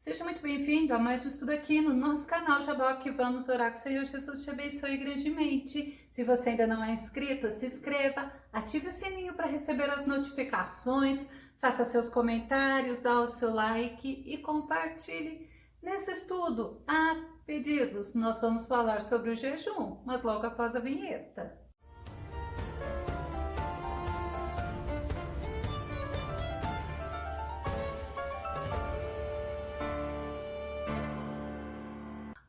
Seja muito bem-vindo a mais um estudo aqui no nosso canal Jaboque. Vamos orar que o Senhor Jesus te abençoe grandemente. Se você ainda não é inscrito, se inscreva, ative o sininho para receber as notificações, faça seus comentários, dá o seu like e compartilhe. Nesse estudo, há pedidos. Nós vamos falar sobre o jejum, mas logo após a vinheta.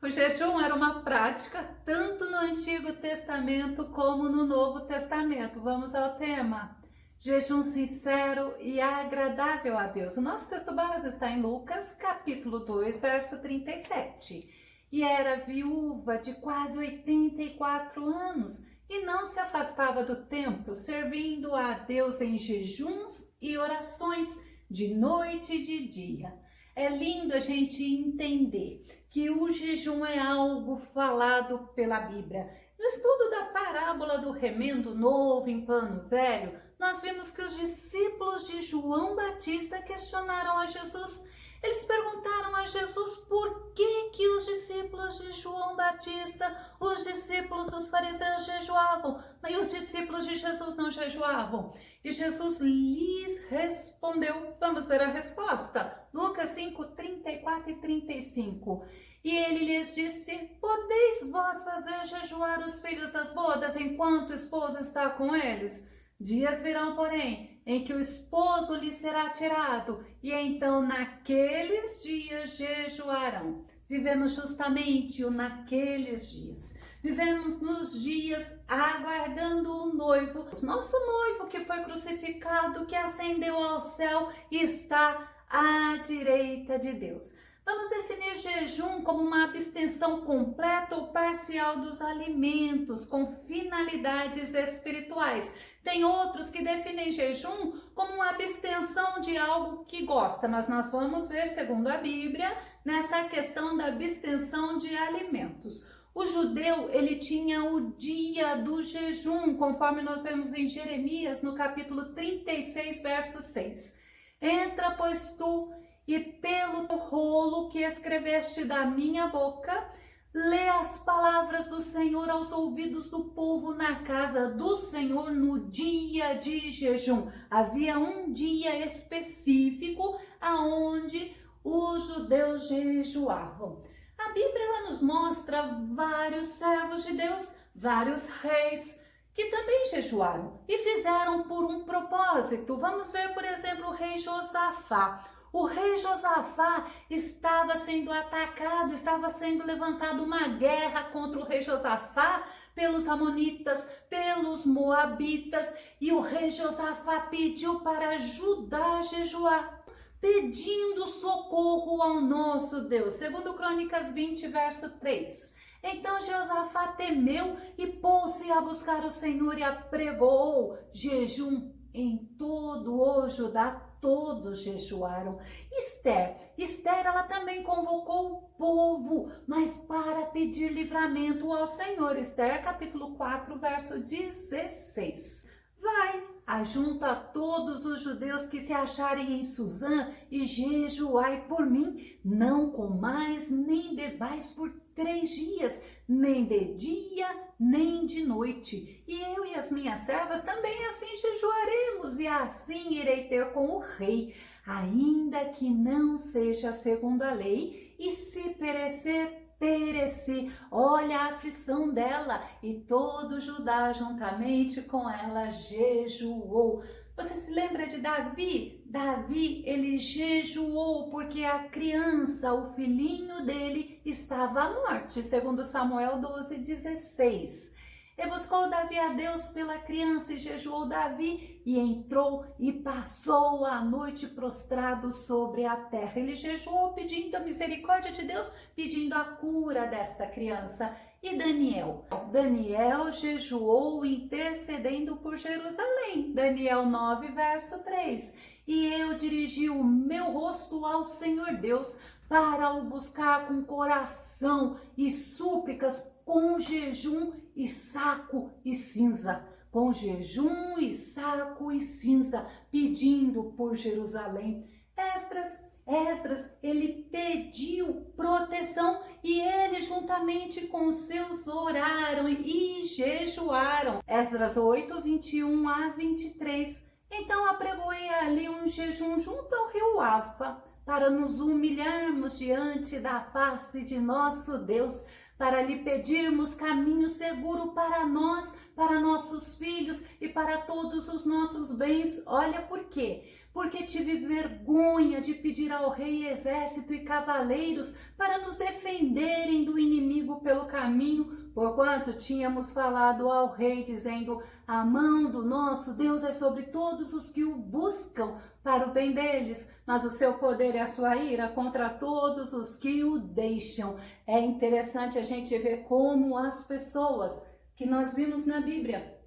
O jejum era uma prática tanto no Antigo Testamento como no Novo Testamento. Vamos ao tema: jejum sincero e agradável a Deus. O nosso texto base está em Lucas, capítulo 2, verso 37. E era viúva de quase 84 anos e não se afastava do templo, servindo a Deus em jejuns e orações de noite e de dia. É lindo a gente entender que o jejum é algo falado pela Bíblia. No estudo da parábola do remendo novo em pano velho, nós vimos que os discípulos de João Batista questionaram a Jesus. Eles perguntaram a Jesus por que os discípulos de João Batista, os discípulos dos fariseus jejuavam, e os discípulos de Jesus não jejuavam. E Jesus lhes respondeu. Vamos ver a resposta. Lucas 5, 34 e 35. E ele lhes disse: podeis vós fazer jejuar os filhos das bodas enquanto o esposo está com eles? Dias virão, porém, em que o esposo lhe será tirado, e então naqueles dias jejuarão. Vivemos justamente o naqueles dias. Vivemos nos dias aguardando o noivo, o nosso noivo que foi crucificado, que ascendeu ao céu e está à direita de Deus. Vamos definir jejum como uma abstenção completa ou parcial dos alimentos com finalidades espirituais. Tem outros que definem jejum como uma abstenção de algo que gosta, mas nós vamos ver, segundo a Bíblia, nessa questão da abstenção de alimentos. O judeu, ele tinha o dia do jejum, conforme nós vemos em Jeremias, no capítulo 36, verso 6. Entra, pois, tu, e pelo rolo que escreveste da minha boca, lê as palavras do Senhor aos ouvidos do povo na casa do Senhor no dia de jejum. Havia um dia específico aonde os judeus jejuavam. A Bíblia ela nos mostra vários servos de Deus, vários reis, que também jejuaram e fizeram por um propósito. Vamos ver, por exemplo, o rei Josafá. O rei Josafá estava sendo atacado, estava sendo levantada uma guerra contra o rei Josafá pelos amonitas, pelos moabitas, e o rei Josafá pediu para Judá jejuar, pedindo socorro ao nosso Deus. Segundo Crônicas 20, verso 3. Então Josafá temeu e pôs-se a buscar o Senhor e apregou jejum em todo o Judá. Todos jejuaram. Esther, ela também convocou o povo, mas para pedir livramento ao Senhor. Esther, capítulo 4, verso 16. Vai, ajunta todos os judeus que se acharem em Suzã e jejuai por mim. Não comais nem bebais por 3 dias, nem de dia, nem de noite. E eu e as minhas servas também assim jejuaremos, e assim irei ter com o rei, ainda que não seja segundo a lei, e se perecer, pereci. Olha a aflição dela, e todo Judá juntamente com ela jejuou. Você se lembra de Davi? Davi, ele jejuou porque a criança, o filhinho dele, estava à morte, segundo Samuel 12, 16. E buscou Davi a Deus pela criança, e jejuou Davi, e entrou e passou a noite prostrado sobre a terra. Ele jejuou pedindo a misericórdia de Deus, pedindo a cura desta criança. E Daniel jejuou intercedendo por Jerusalém. Daniel 9, verso 3. E eu dirigi o meu rosto ao Senhor Deus para o buscar com coração e súplicas, com jejum e saco e cinza. Com jejum e saco e cinza, pedindo por Jerusalém. Esdras Esdras, ele pediu proteção e ele juntamente com os seus oraram e jejuaram. Esdras 8, 21 a 23. Então apregoei ali um jejum junto ao rio Afa, para nos humilharmos diante da face de nosso Deus, para lhe pedirmos caminho seguro para nós, para nossos filhos e para todos os nossos bens. Olha por quê? Porque tive vergonha de pedir ao rei exército e cavaleiros para nos defenderem do inimigo pelo caminho, porquanto tínhamos falado ao rei, dizendo: a mão do nosso Deus é sobre todos os que o buscam para o bem deles, mas o seu poder e a sua ira contra todos os que o deixam. É interessante a gente ver como as pessoas que nós vimos na Bíblia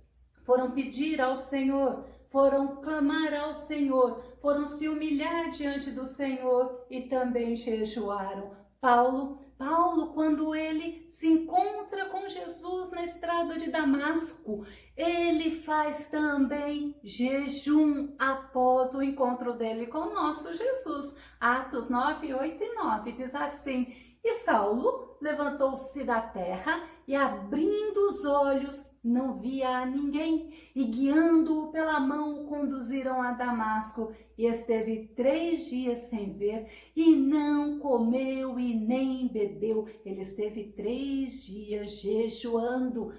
foram pedir ao Senhor, foram clamar ao Senhor, foram se humilhar diante do Senhor e também jejuaram. Paulo, quando ele se encontra com Jesus na estrada de Damasco, ele faz também jejum após o encontro dele com o nosso Jesus. Atos 9, 8 e 9 diz assim: e Saulo levantou-se da terra e, abrindo os olhos, não via a ninguém, e guiando-o pela mão, o conduziram a Damasco, e esteve 3 dias sem ver, e não comeu e nem bebeu. Ele esteve 3 dias jejuando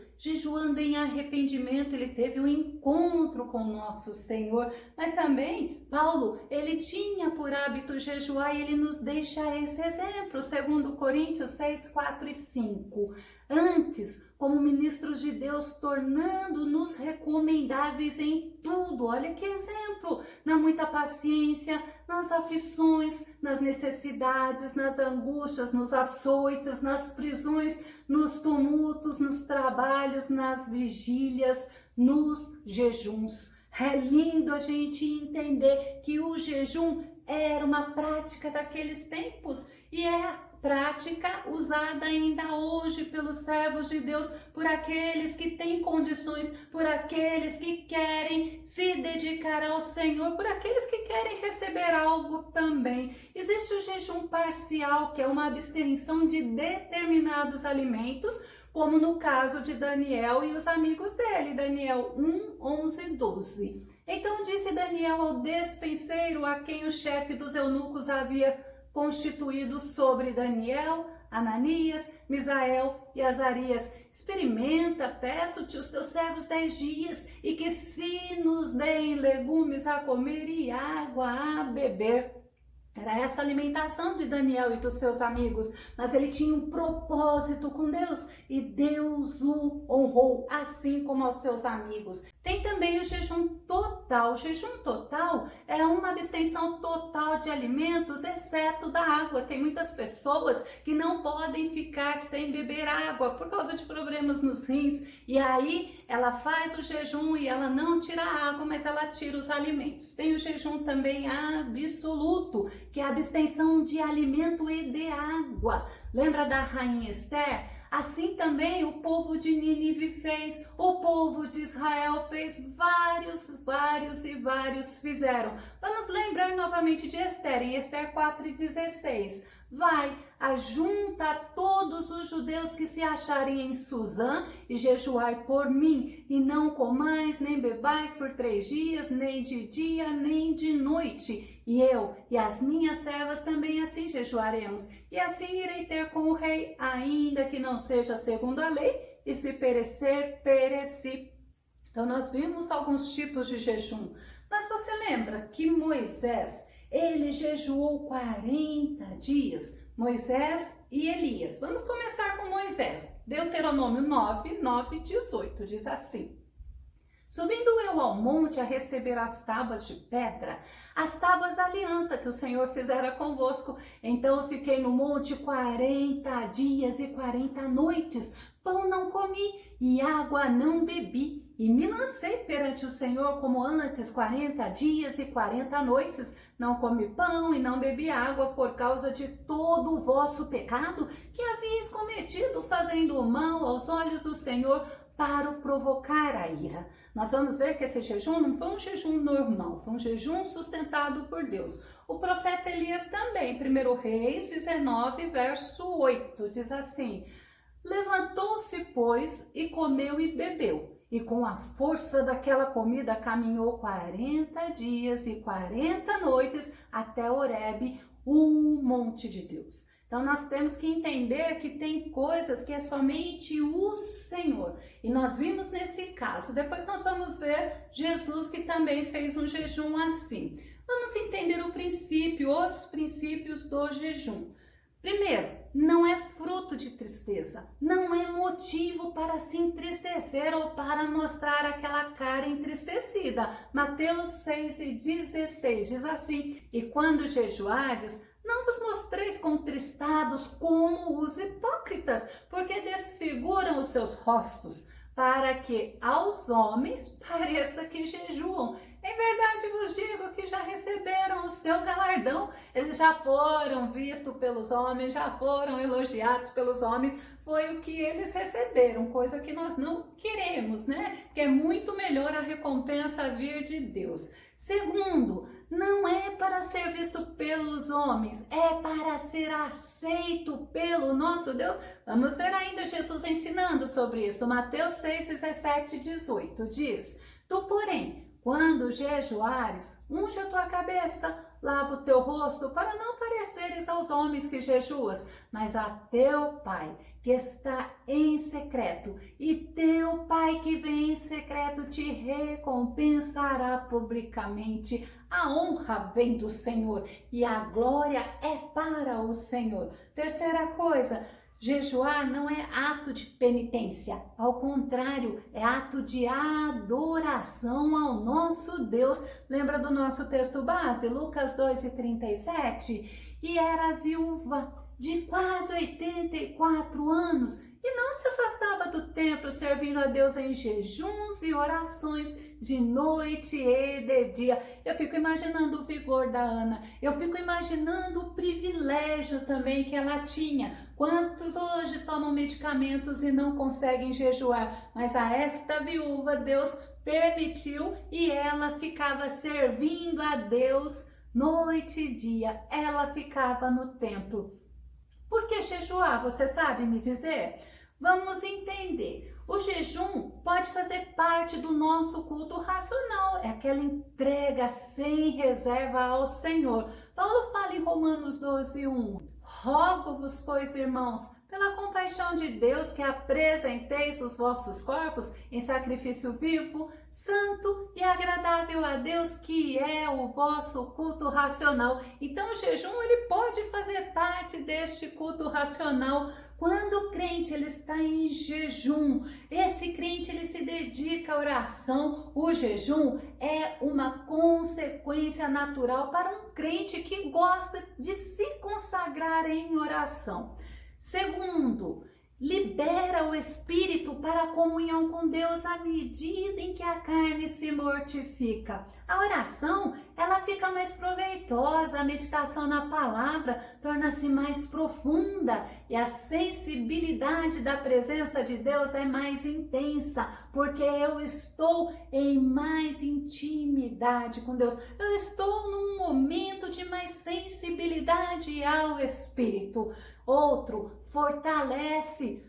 em arrependimento. Ele teve um encontro com nosso Senhor. Mas também Paulo, ele tinha por hábito jejuar, e ele nos deixa esse exemplo, 2 Coríntios 6, 4 e 5. Antes, como ministros de Deus, tornando-nos recomendáveis em tudo. Olha que exemplo! Na muita paciência, nas aflições, nas necessidades, nas angústias, nos açoites, nas prisões, nos tumultos, nos trabalhos, nas vigílias, nos jejuns. É lindo a gente entender que o jejum era uma prática daqueles tempos e é prática usada ainda hoje pelos servos de Deus, por aqueles que têm condições, por aqueles que querem se dedicar ao Senhor, por aqueles que querem receber algo também. Existe o jejum parcial, que é uma abstenção de determinados alimentos, como no caso de Daniel e os amigos dele, Daniel 1, 11 e 12. Então disse Daniel ao despenseiro, a quem o chefe dos eunucos havia constituído sobre Daniel, Ananias, Misael e Azarias: experimenta, peço-te os teus servos 10 dias, e que se nos deem legumes a comer e água a beber. Era essa a alimentação de Daniel e dos seus amigos, mas ele tinha um propósito com Deus e Deus o honrou, assim como aos seus amigos. Tem também o jejum total. O jejum total é uma abstenção total de alimentos, exceto da água. Tem muitas pessoas que não podem ficar sem beber água por causa de problemas nos rins, e aí ela faz o jejum e ela não tira a água, mas ela tira os alimentos. Tem o jejum também absoluto, que é a abstenção de alimento e de água. Lembra da rainha Esther? Assim também o povo de Nínive fez, o povo de Israel fez, vários fizeram. Vamos lembrar novamente de Esther, em Esther 4:16. Vai, ajunta todos os judeus que se acharem em Suzã e jejuai por mim, e não comais nem bebais por 3 dias, nem de dia, nem de noite. E eu e as minhas servas também assim jejuaremos, e assim irei ter com o rei, ainda que não seja segundo a lei, e se perecer, pereci. Então nós vimos alguns tipos de jejum, mas você lembra que Moisés, ele jejuou 40 dias, Moisés e Elias. Vamos começar com Moisés. Deuteronômio 9, 9 e 18 diz assim: subindo eu ao monte a receber as tábuas de pedra, as tábuas da aliança que o Senhor fizera convosco. Então eu fiquei no monte 40 dias e 40 noites, pão não comi e água não bebi. E me lancei perante o Senhor como antes, 40 dias e 40 noites. Não comi pão e não bebi água por causa de todo o vosso pecado que havíeis cometido, fazendo o mal aos olhos do Senhor, para o provocar a ira. Nós vamos ver que esse jejum não foi um jejum normal, foi um jejum sustentado por Deus. O profeta Elias também, 1 Reis 19, verso 8, diz assim: levantou-se, pois, e comeu e bebeu, e com a força daquela comida caminhou 40 dias e 40 noites até Horebe, o monte de Deus. Então nós temos que entender que tem coisas que é somente o Senhor. E nós vimos nesse caso. Depois nós vamos ver Jesus, que também fez um jejum assim. Vamos entender o princípio, os princípios do jejum. Primeiro, não é fruto de tristeza, não é motivo para se entristecer ou para mostrar aquela cara entristecida. Mateus 6,16 diz assim: e quando jejuardes, não vos mostreis contristados como os hipócritas, porque desfiguram os seus rostos, para que aos homens pareça que jejuam. Em verdade vos digo que já receberam o seu galardão. Eles já foram vistos pelos homens, já foram elogiados pelos homens. Foi o que eles receberam, coisa que nós não queremos, né? Que é muito melhor a recompensa vir de Deus. Segundo, não é para ser visto pelos homens, é para ser aceito pelo nosso Deus. Vamos ver ainda Jesus ensinando sobre isso. Mateus 6, 17 e 18 diz: tu, porém, quando jejuares, unge a tua cabeça, lava o teu rosto, para não pareceres aos homens que jejuas, mas a teu Pai que está em secreto, e teu Pai que vem em secreto te recompensará publicamente. A honra vem do Senhor e a glória é para o Senhor. Terceira coisa, jejuar não é ato de penitência, ao contrário, é ato de adoração ao nosso Deus. Lembra do nosso texto base, Lucas 2:37? E era viúva de quase 84 anos e não se afastava do templo, servindo a Deus em jejuns e orações de noite e de dia. Eu fico imaginando o vigor da Ana, eu fico imaginando o privilégio também que ela tinha. Quantos hoje tomam medicamentos e não conseguem jejuar? Mas a esta viúva Deus permitiu e ela ficava servindo a Deus noite e dia. Ela ficava no templo. Por que jejuar? Você sabe me dizer? Vamos entender. O jejum pode fazer parte do nosso culto racional, é aquela entrega sem reserva ao Senhor. Paulo fala em Romanos 12:1. Rogo-vos, pois, irmãos, pela compaixão de Deus, que apresenteis os vossos corpos em sacrifício vivo, santo e agradável a Deus, que é o vosso culto racional. Então o jejum ele pode fazer parte deste culto racional. Quando o crente ele está em jejum, esse crente ele se dedica à oração. O jejum é uma consequência natural para um crente que gosta de se consagrar em oração. Segundo, libera o espírito para a comunhão com Deus à medida em que a carne se mortifica. A oração, ela fica mais proveitosa, a meditação na palavra torna-se mais profunda e a sensibilidade da presença de Deus é mais intensa, porque eu estou em mais intimidade com Deus. Eu estou num momento de mais sensibilidade ao Espírito. Outro, fortalece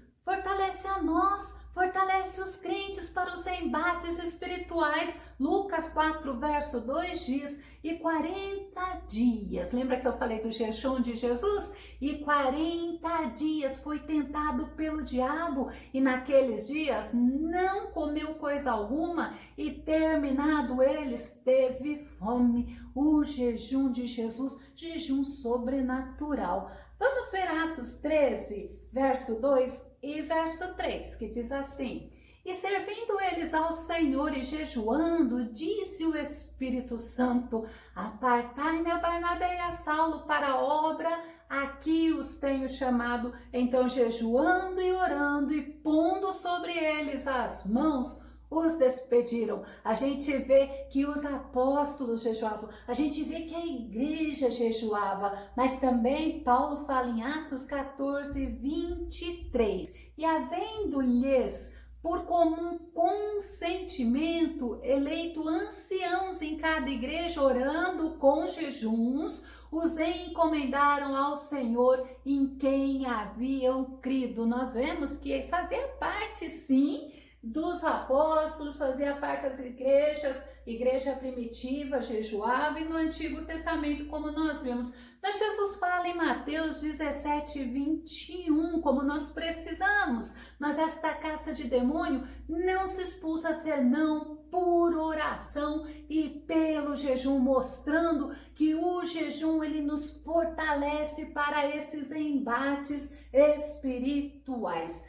a nós, fortalece os crentes para os embates espirituais. Lucas 4, verso 2 diz: e 40 dias, lembra que eu falei do jejum de Jesus? E 40 dias foi tentado pelo diabo, e naqueles dias não comeu coisa alguma, e terminado eles, teve fome. O jejum de Jesus, jejum sobrenatural. Vamos ver Atos 13, verso 2 e verso 3, que diz assim: e servindo eles ao Senhor e jejuando, disse o Espírito Santo: apartai-me a Barnabé e a Saulo para a obra, aqui os tenho chamado. Então, jejuando e orando e pondo sobre eles as mãos, os despediram. A gente vê que os apóstolos jejuavam, a gente vê que a igreja jejuava, mas também Paulo fala em Atos 14, 23, e havendo-lhes por comum consentimento, eleito anciãos em cada igreja, orando com jejuns, os encomendaram ao Senhor em quem haviam crido. Nós vemos que fazia parte, sim, dos apóstolos, fazia parte das igrejas, igreja primitiva jejuava, e no Antigo Testamento, como nós vimos. Mas Jesus fala em Mateus 17:21, como nós precisamos, mas esta casta de demônio não se expulsa senão por oração e pelo jejum, mostrando que o jejum ele nos fortalece para esses embates espirituais.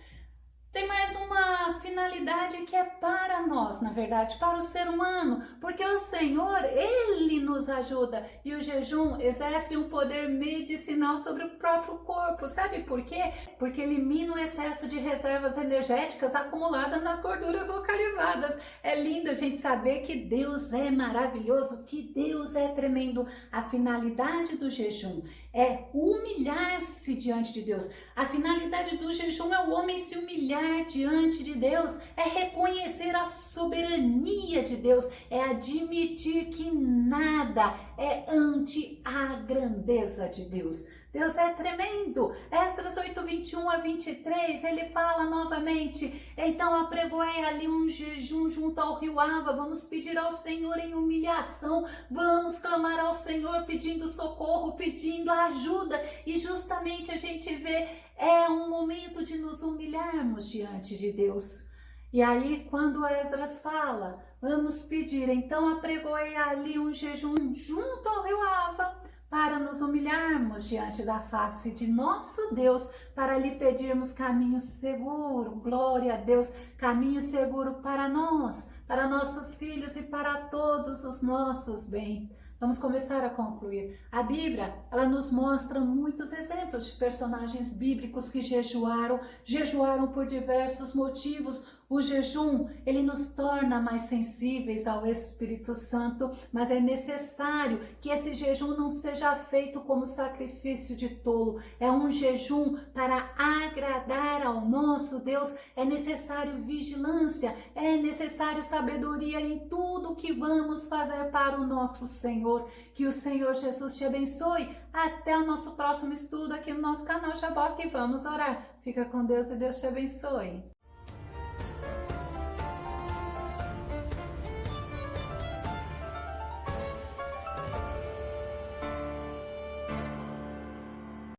Tem mais uma finalidade que é para nós, na verdade, para o ser humano, porque o Senhor, Ele nos ajuda, e o jejum exerce um poder medicinal sobre o próprio corpo. Sabe por quê? Porque elimina o excesso de reservas energéticas acumuladas nas gorduras localizadas. É lindo a gente saber que Deus é maravilhoso, que Deus é tremendo. A finalidade do jejum é humilhar-se diante de Deus. A finalidade do jejum é o homem se humilhar diante de Deus, é reconhecer a soberania de Deus, é admitir que nada é ante a grandeza de Deus. Deus é tremendo. Esdras 8:21-23, ele fala novamente: então apregoei ali um jejum junto ao rio Ava, vamos pedir ao Senhor em humilhação, vamos clamar ao Senhor pedindo socorro, pedindo ajuda, e justamente a gente vê, é um momento de nos humilharmos diante de Deus. E aí, quando Esdras fala, vamos pedir, então apregoei ali um jejum junto ao rio Ava, para nos humilharmos diante da face de nosso Deus, para lhe pedirmos caminho seguro, glória a Deus, caminho seguro para nós, para nossos filhos e para todos os nossos bens. Vamos começar a concluir. A Bíblia, ela nos mostra muitos exemplos de personagens bíblicos que jejuaram por diversos motivos. O jejum, ele nos torna mais sensíveis ao Espírito Santo, mas é necessário que esse jejum não seja feito como sacrifício de tolo. É um jejum para agradar ao nosso Deus. É necessário vigilância, é necessário sabedoria em tudo que vamos fazer para o nosso Senhor. Que o Senhor Jesus te abençoe. Até o nosso próximo estudo aqui no nosso canal Jaboque. Vamos orar. Fica com Deus e Deus te abençoe.